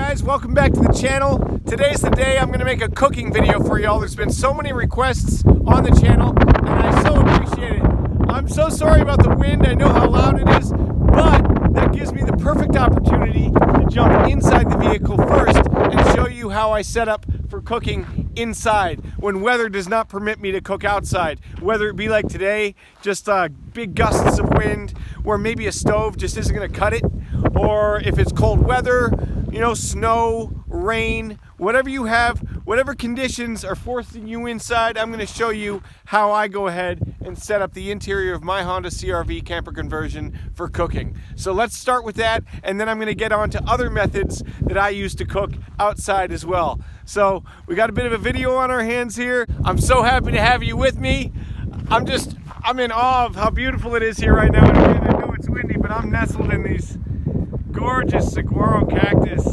guys, welcome back to the channel. Today's the day I'm going to make a cooking video for y'all. There's been so many requests on the channel and I so appreciate it. I'm so sorry about the wind, I know how loud it is, but that gives me the perfect opportunity to jump inside the vehicle first and show you how I set up for cooking inside when weather does not permit me to cook outside. Whether it be like today, just big gusts of wind, where maybe a stove just isn't going to cut it, or if it's cold weather, you know, snow, rain, whatever you have, whatever conditions are forcing you inside, I'm going to show you how I go ahead and set up the interior of my Honda CRV Camper Conversion for cooking. So let's start with that, and then I'm going to get on to other methods that I use to cook outside as well. So we got a bit of a video on our hands here. I'm so happy to have you with me. I'm in awe of how beautiful it is here right now. And again, I know it's windy, but I'm nestled in these gorgeous saguaro cactus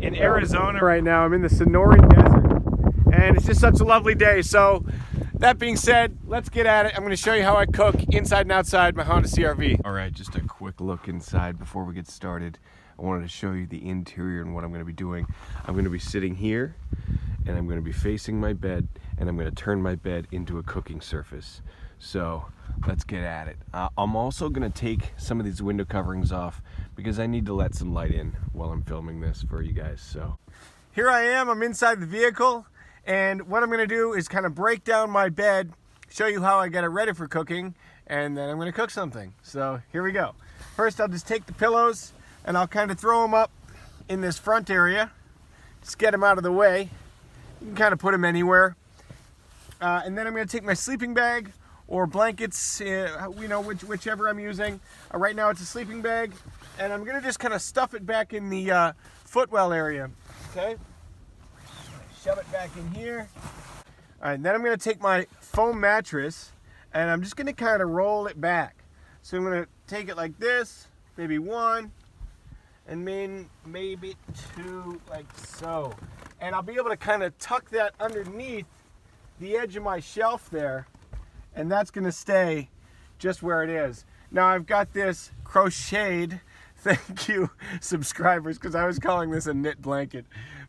in Arizona right now. I'm in the Sonoran Desert, and it's just such a lovely day. So that being said, let's get at it. I'm going to show you how I cook inside and outside my Honda CRV. All right, just a quick look inside before we get started. I wanted to show you the interior and what I'm going to be doing. I'm going to be sitting here, and I'm going to be facing my bed, and I'm going to turn my bed into a cooking surface. So let's get at it. I'm also going to take some of these window coverings off because I need to let some light in while I'm filming this for you guys. So here I am, I'm inside the vehicle, and what I'm going to do is kind of break down my bed, show you how I get it ready for cooking, and then I'm going to cook something. So here we go. First, I'll just take the pillows and I'll kind of throw them up in this front area, just get them out of the way. You can kind of put them anywhere. And then I'm going to take my sleeping bag or blankets, you know, whichever I'm using. Right now it's a sleeping bag, and I'm going to just kind of stuff it back in the footwell area. Okay, shove it back in here. All right, and then I'm going to take my foam mattress, and I'm just going to kind of roll it back. So I'm going to take it like this, maybe one, and maybe two, like so. And I'll be able to kind of tuck that underneath the edge of my shelf there, and that's going to stay just where it is. Now I've got this crocheted, thank you subscribers, because I was calling this a knit blanket,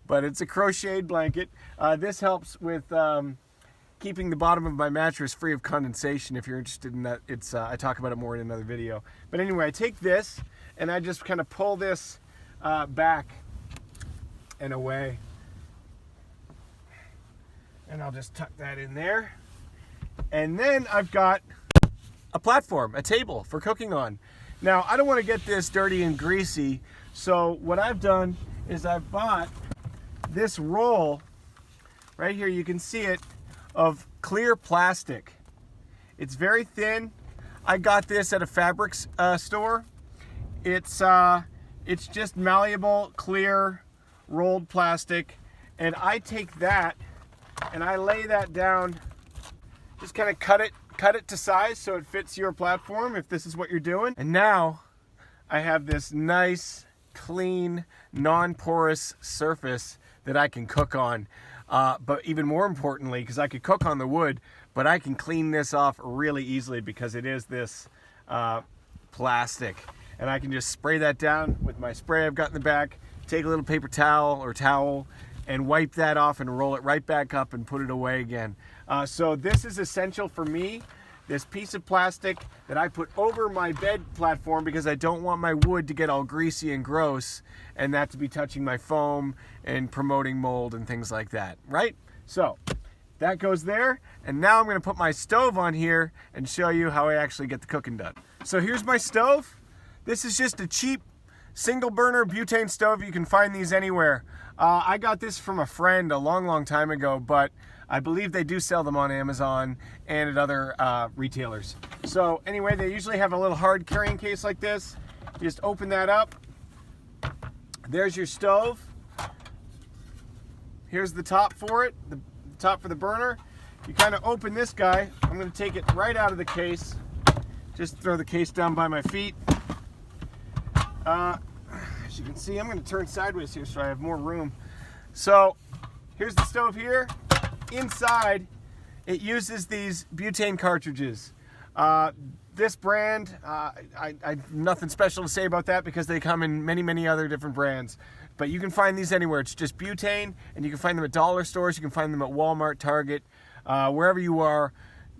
but it's a crocheted blanket. This helps with keeping the bottom of my mattress free of condensation. If you're interested in that, I talk about it more in another video. But anyway, I take this and I just kind of pull this back and away. And I'll just tuck that in there. And then I've got a platform, a table for cooking on. Now, I don't want to get this dirty and greasy, so what I've done is I've bought this roll, right here, you can see it, of clear plastic. It's very thin. I got this at a fabrics store. It's just malleable, clear, rolled plastic, and I take that and I lay that down, just kind of cut it to size so it fits your platform if this is what you're doing. And now I have this nice, clean, non-porous surface that I can cook on. But even more importantly, because I could cook on the wood, but I can clean this off really easily because it is this plastic. And I can just spray that down with my spray I've got in the back, take a little paper towel or towel, and wipe that off and roll it right back up and put it away again. So this is essential for me, this piece of plastic that I put over my bed platform because I don't want my wood to get all greasy and gross and that to be touching my foam and promoting mold and things like that, right? So that goes there, and now I'm gonna put my stove on here and show you how I actually get the cooking done. So here's my stove. This is just a cheap single burner butane stove. You can find these anywhere. I got this from a friend a long time ago, but I believe they do sell them on Amazon and at other retailers. So anyway, they usually have a little hard carrying case like this. You just open that up. There's your stove. Here's the top for it, the top for the burner. You kind of open this guy. I'm going to take it right out of the case. Just throw the case down by my feet. As you can see, I'm going to turn sideways here so I have more room. So here's the stove here. Inside, it uses these butane cartridges. This brand, nothing special to say about that because they come in many other different brands. But you can find these anywhere. It's just butane, and you can find them at dollar stores. You can find them at Walmart, Target, wherever you are.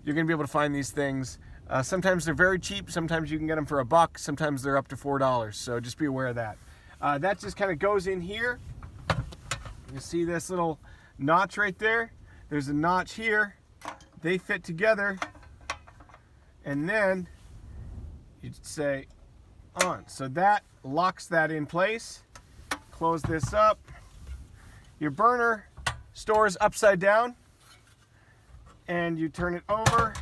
You're going to be able to find these things. Sometimes they're very cheap. Sometimes you can get them for $1. Sometimes they're up to $4. So just be aware of that. That just kind of goes in here. You see this little notch right there? There's a notch here. They fit together. And then you'd say on. So that locks that in place. Close this up. Your burner stores upside down. And you turn it over.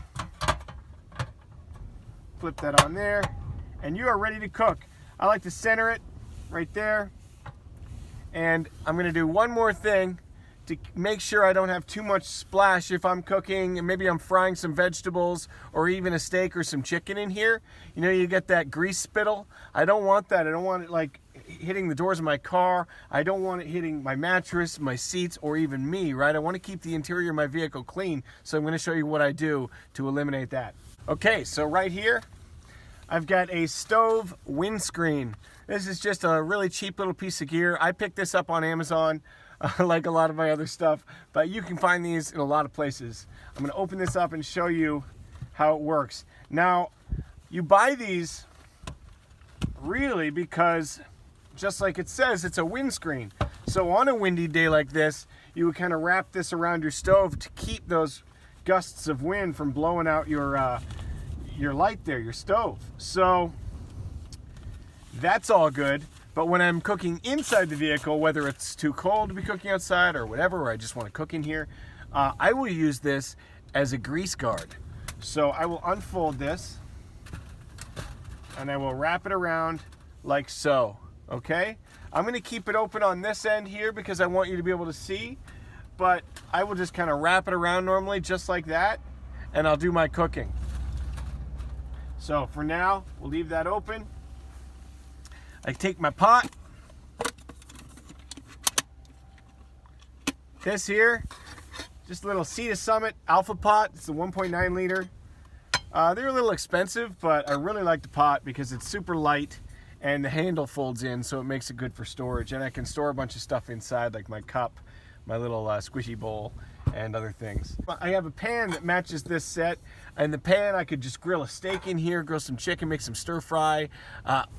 Flip that on there. And you are ready to cook. I like to center it right there. And I'm going to do one more thing to make sure I don't have too much splash if I'm cooking and maybe I'm frying some vegetables or even a steak or some chicken in here. You know, you get that grease spittle. I don't want that. I don't want it like hitting the doors of my car. I don't want it hitting my mattress, my seats, or even me, right? I want to keep the interior of my vehicle clean, so I'm going to show you what I do to eliminate that. Okay, so right here, I've got a stove windscreen. This is just a really cheap little piece of gear. I picked this up on Amazon. Like a lot of my other stuff, but you can find these in a lot of places. I'm going to open this up and show you how it works. Now, you buy these really because, just like it says, it's a windscreen. So on a windy day like this, you would kind of wrap this around your stove to keep those gusts of wind from blowing out your light there, your stove. So that's all good. But when I'm cooking inside the vehicle, whether it's too cold to be cooking outside or whatever, or I just want to cook in here, I will use this as a grease guard. So I will unfold this and I will wrap it around like so, okay? I'm going to keep it open on this end here because I want you to be able to see, but I will just kind of wrap it around normally just like that, and I'll do my cooking. So for now, we'll leave that open. I take my pot, this here, just a little Sea to Summit Alpha pot. It's a 1.9 liter. They're a little expensive, but I really like the pot because it's super light and the handle folds in, so it makes it good for storage. And I can store a bunch of stuff inside, like my cup, my little squishy bowl, and other things. I have a pan that matches this set. In the pan, I could just grill a steak in here, grill some chicken, make some stir fry,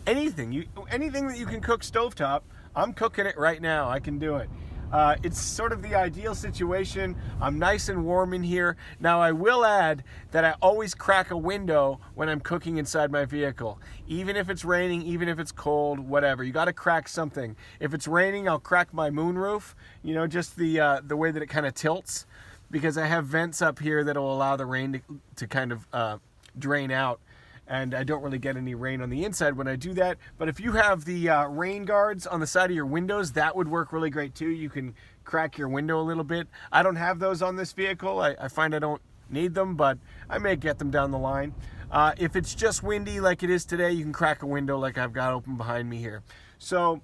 anything that you can cook stovetop. I'm cooking it right now. I can do it. It's sort of the ideal situation. I'm nice and warm in here. Now I will add that I always crack a window when I'm cooking inside my vehicle. Even if it's raining, even if it's cold, whatever. You gotta crack something. If it's raining, I'll crack my moonroof, you know, just the way that it kind of tilts, because I have vents up here that will allow the rain to kind of drain out. And I don't really get any rain on the inside when I do that. But if you have the rain guards on the side of your windows, that would work really great too. You can crack your window a little bit. I don't have those on this vehicle. I find I don't need them, but I may get them down the line. If it's just windy like it is today, you can crack a window like I've got open behind me here. So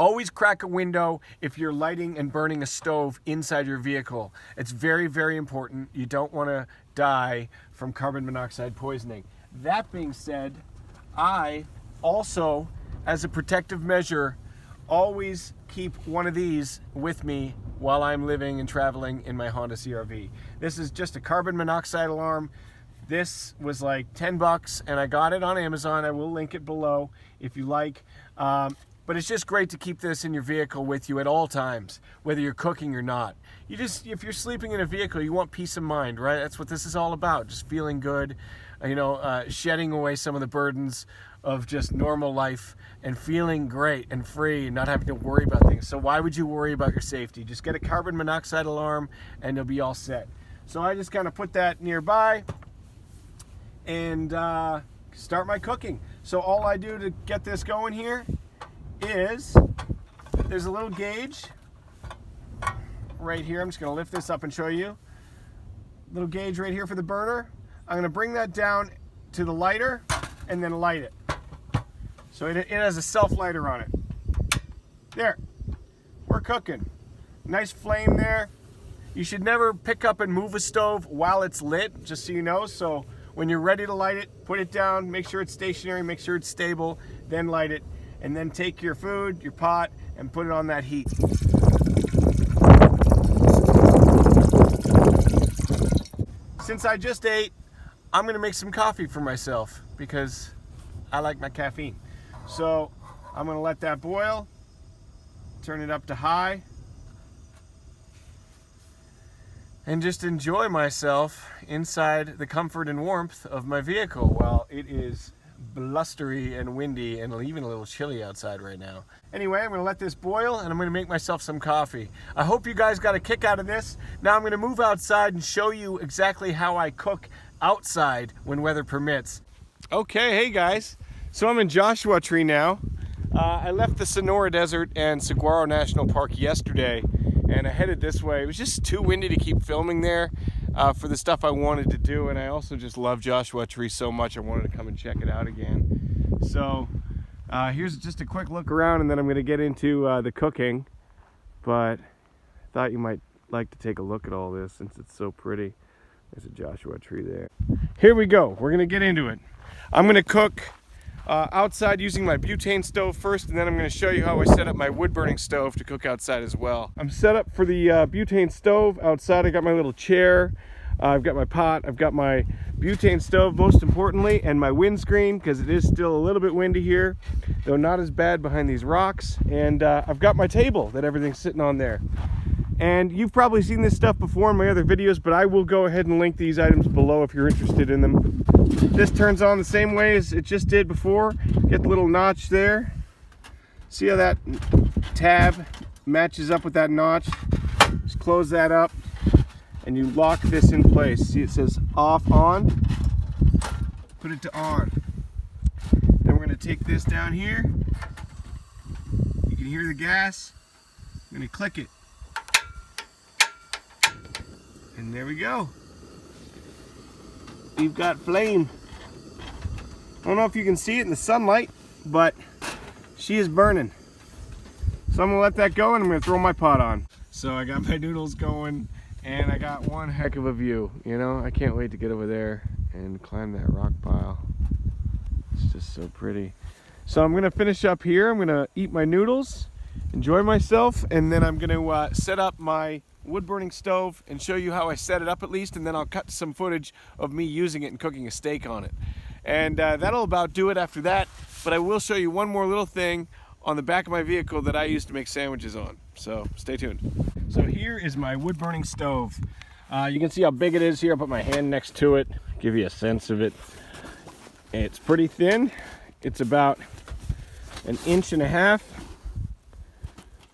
always crack a window if you're lighting and burning a stove inside your vehicle. It's very, very important. You don't want to die from carbon monoxide poisoning. That being said, I also, as a protective measure, always keep one of these with me while I'm living and traveling in my Honda CRV. This is just a carbon monoxide alarm. This was like $10 and I got it on Amazon. I will link it below if you like. But it's just great to keep this in your vehicle with you at all times, whether you're cooking or not. If you're sleeping in a vehicle, you want peace of mind, right? That's what this is all about, just feeling good, shedding away some of the burdens of just normal life and feeling great and free and not having to worry about things. So why would you worry about your safety? Just get a carbon monoxide alarm and you'll be all set. So I just kind of put that nearby and start my cooking. So all I do to get this going here is, there's a little gauge right here. I'm just going to lift this up and show you. Little gauge right here for the burner. I'm going to bring that down to the lighter and then light it. So it has a self-lighter on it. There. We're cooking. Nice flame there. You should never pick up and move a stove while it's lit, just so you know. So When you're ready to light it, put it down, make sure it's stationary, make sure it's stable, then light it, and then take your food, your pot, and put it on that heat. Since I just ate, I'm gonna make some coffee for myself because I like my caffeine. So I'm gonna let that boil, turn it up to high, and just enjoy myself inside the comfort and warmth of my vehicle while it is blustery and windy and even a little chilly outside right now. Anyway, I'm gonna let this boil and I'm gonna make myself some coffee. I hope you guys got a kick out of this. Now I'm gonna move outside and show you exactly how I cook outside when weather permits. Okay, hey guys. So I'm in Joshua Tree now. I left the Sonora Desert and Saguaro National Park yesterday and I headed this way. It was just too windy to keep filming there for the stuff I wanted to do, and I also just love Joshua Tree so much I wanted to come and check it out again. So here's just a quick look around and then I'm going to get into the cooking, but I thought you might like to take a look at all this since it's so pretty. There's a Joshua Tree there. Here we go. We're going to get into it. I'm going to cook outside using my butane stove first, and then I'm going to show you how I set up my wood burning stove to cook outside as well. I'm set up for the butane stove outside. I got my little chair, I've got my pot, I've got my butane stove most importantly, and my windscreen because it is still a little bit windy here, though not as bad behind these rocks, and I've got my table that everything's sitting on there. And you've probably seen this stuff before in my other videos, but I will go ahead and link these items below if you're interested in them. This turns on the same way as it just did before. Get the little notch there. See how that tab matches up with that notch? Just close that up and you lock this in place. See, it says off, on. Put it to on. Then we're going to take this down here. You can hear the gas. I'm going to click it. And there we go. We've got flame. I don't know if you can see it in the sunlight, but she is burning. So I'm gonna let that go and I'm gonna throw my pot on. So I got my noodles going and I got one heck of a view. You know, I can't wait to get over there and climb that rock pile. It's just so pretty. So I'm gonna finish up here. I'm gonna eat my noodles, enjoy myself, and then I'm gonna set up my wood burning stove and show you how I set it up at least, and then I'll cut some footage of me using it and cooking a steak on it. And that'll about do it after that, but I will show you one more little thing on the back of my vehicle that I used to make sandwiches on. So stay tuned. So here is my wood burning stove. You can see how big it is here. I'll put my hand next to it, give you a sense of it. It's pretty thin. It's about 1.5 inches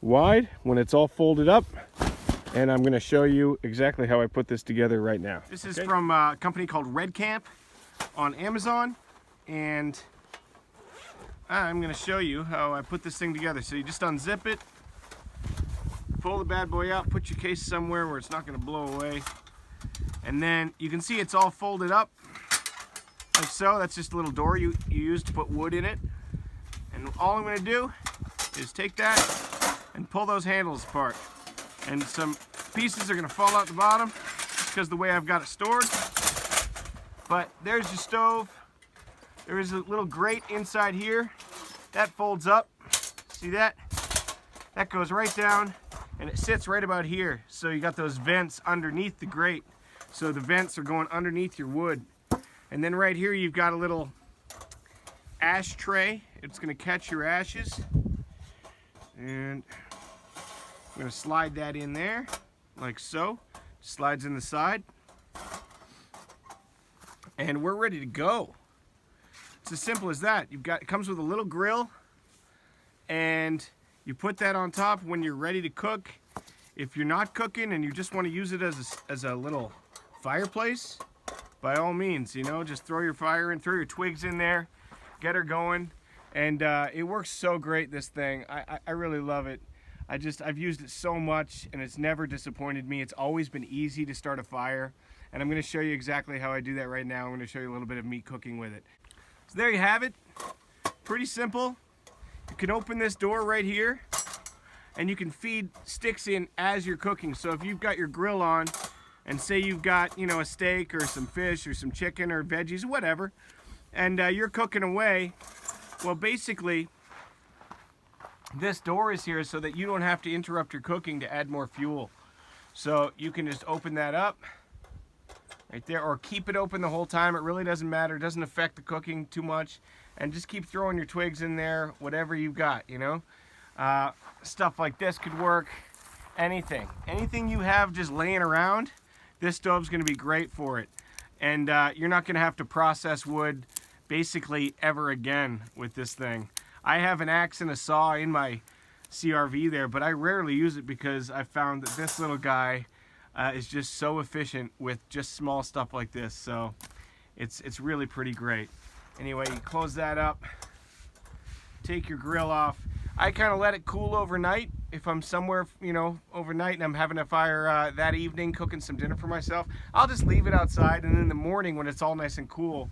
wide when it's all folded up. And I'm going to show you exactly how I put this together right now. This is from a company called Red Camp on Amazon, and I'm going to show you how I put this thing together. So you just unzip it, pull the bad boy out, put your case somewhere where it's not going to blow away, and then you can see it's all folded up like so. That's just a little door you use to put wood in it. And all I'm going to do is take that and pull those handles apart. And some pieces are going to fall out the bottom just because of the way I've got it stored. But there's your stove. There is a little grate inside here. That folds up. See that? That goes right down and it sits right about here. So you got those vents underneath the grate. So the vents are going underneath your wood. And then right here you've got a little ash tray. It's going to catch your ashes. And I'm going to slide that in there, like so. Slides in the side. And we're ready to go. It's as simple as that. It comes with a little grill, and you put that on top when you're ready to cook. If you're not cooking and you just want to use it as a little fireplace, by all means, you know, just throw your fire in, throw your twigs in there, get her going. And it works so great, this thing. I really love it. I've used it so much and it's never disappointed me. It's always been easy to start a fire. And I'm going to show you exactly how I do that right now. I'm going to show you a little bit of me cooking with it. So there you have it. Pretty simple. You can open this door right here and you can feed sticks in as you're cooking. So if you've got your grill on, and say you've got, you know, a steak or some fish or some chicken or veggies, whatever, and you're cooking away, well, basically, this door is here so that you don't have to interrupt your cooking to add more fuel. So you can just open that up right there, or keep it open the whole time. It really doesn't matter. It doesn't affect the cooking too much. And just keep throwing your twigs in there, whatever you've got, you know. Stuff like this could work. Anything you have just laying around, this stove's going to be great for it. And you're not going to have to process wood basically ever again with this thing. I have an axe and a saw in my CRV there, but I rarely use it because I found that this little guy is just so efficient with just small stuff like this. So it's really pretty great. Anyway, you close that up, take your grill off. I kind of let it cool overnight. If I'm somewhere, you know, overnight and I'm having a fire that evening, cooking some dinner for myself, I'll just leave it outside, and in the morning when it's all nice and cool,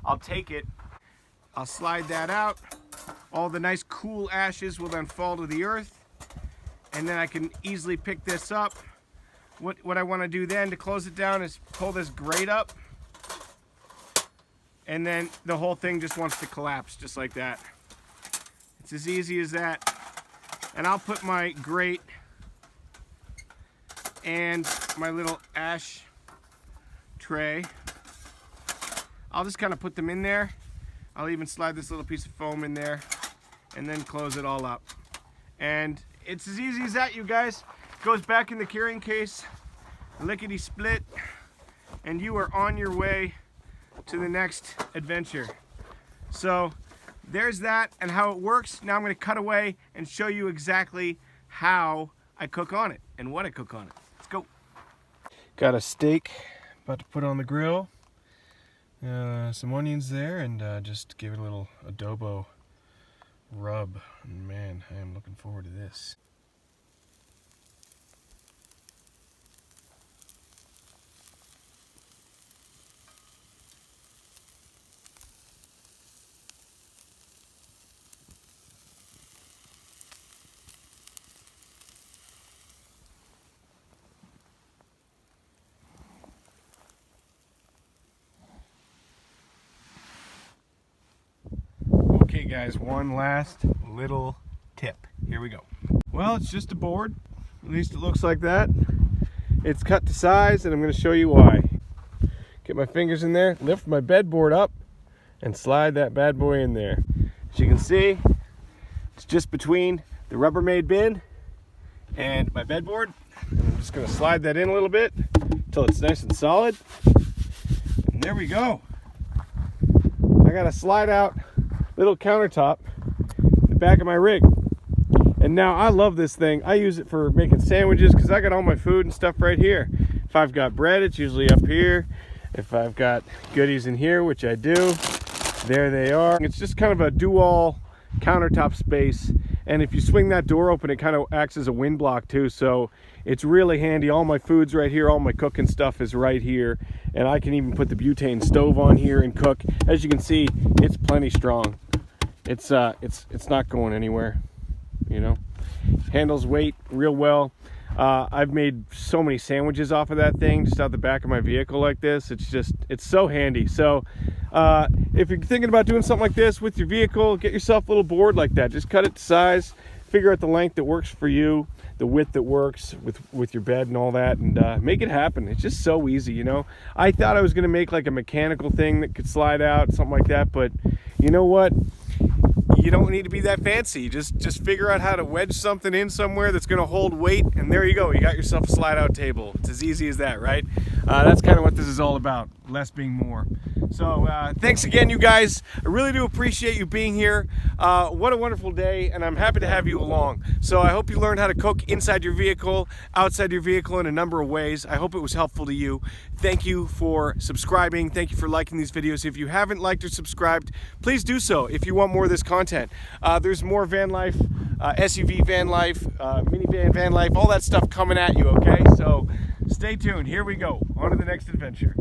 I'll take it, I'll slide that out. All the nice cool ashes will then fall to the earth, and then I can easily pick this up. What I want to do then to close it down is pull this grate up, and then the whole thing just wants to collapse just like that. It's as easy as that. And I'll put my grate and my little ash tray, I'll just kind of put them in there. I'll even slide this little piece of foam in there and then close it all up. And it's as easy as that, you guys. It goes back in the carrying case, lickety split, and you are on your way to the next adventure. So there's that and how it works. Now I'm going to cut away and show you exactly how I cook on it and what I cook on it. Let's go. Got a steak about to put on the grill. Some onions there, and just give it a little adobo rub. And man, I am looking forward to this. Okay guys, one last little tip. Here we go. Well, it's just a board. At least it looks like that. It's cut to size, and I'm going to show you why. Get my fingers in there, lift my bedboard up, and slide that bad boy in there. As you can see, it's just between the Rubbermaid bin and my bedboard. And I'm just going to slide that in a little bit until it's nice and solid. And there we go. I got a slide out little countertop in the back of my rig. And now I love this thing. I use it for making sandwiches because I got all my food and stuff right here. If I've got bread, it's usually up here. If I've got goodies in here, which I do, there they are. It's just kind of a dual countertop space. And if you swing that door open, it kind of acts as a wind block too. So it's really handy. All my food's right here. All my cooking stuff is right here. And I can even put the butane stove on here and cook. As you can see, it's plenty strong. It's not going anywhere, you know. Handles weight real well. I've made so many sandwiches off of that thing, just out the back of my vehicle like this. It's so handy. So if you're thinking about doing something like this with your vehicle, get yourself a little board like that. Just cut it to size, figure out the length that works for you, the width that works with your bed and all that, and make it happen. It's just so easy, you know. I thought I was going to make like a mechanical thing that could slide out, something like that, but you know what? You don't need to be that fancy. Just figure out how to wedge something in somewhere that's going to hold weight, and there you go. You got yourself a slide-out table. It's as easy as that, right? That's kind of what this is all about, less being more. So thanks again, you guys. I really do appreciate you being here. What a wonderful day, and I'm happy to have you along. So I hope you learned how to cook inside your vehicle, outside your vehicle in a number of ways. I hope it was helpful to you. Thank you for subscribing. Thank you for liking these videos. If you haven't liked or subscribed, please do so if you want more of this content. There's more van life, SUV van life, minivan van life, all that stuff coming at you, okay? So stay tuned. Here we go. On to the next adventure.